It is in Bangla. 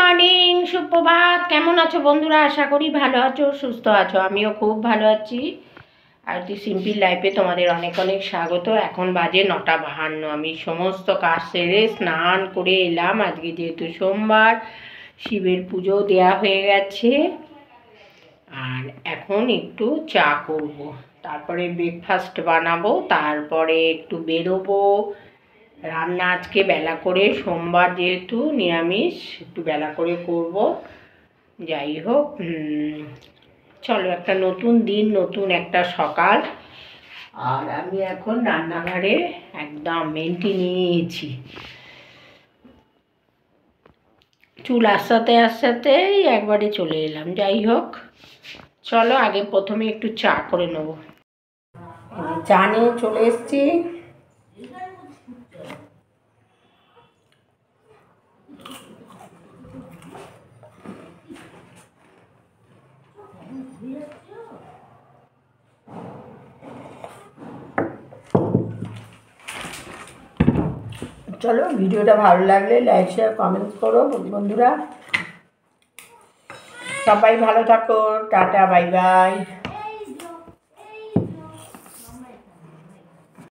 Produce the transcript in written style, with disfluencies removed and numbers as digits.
মর্নিং, সুপ্রভাত। কেমন আছো বন্ধুরা? আশা করি ভালো আছো, সুস্থ আছো। আমিও খুব ভালো আছি। আর দি সিম্পল লাইফে তোমাদের অনেক অনেক স্বাগত। এখন বাজে 9:52। আমি সমস্ত কাজ সেরে স্নান করে এলাম। আজকে যেহেতু সোমবার, শিবের পুজো দেয়া হয়ে গেছে। আর এখন একটু চা করব, তারপরে ব্রেকফাস্ট বানাবো, তারপরে একটু বেরোবো। রান্না আজকে বেলা করে, সোমবার যেহেতু নিরামিষ, একটু বেলা করে করব। যাই হোক, চলো, একটা নতুন দিন, নতুন একটা সকাল। আর আমি এখন রান্নাঘরে একদম মেনটি নিয়েছি। চুল আসাতে আসাতেই একবারে চলে এলাম। যাই হোক, চলো আগে প্রথমে একটু চা করে নেবো। চা নিয়ে চলে এসছি। চলো, ভিডিওটা ভালো লাগলে লাইক শেয়ার কমেন্টস করো বন্ধুরা। সবাই ভালো থাকো। Tata, bye bye.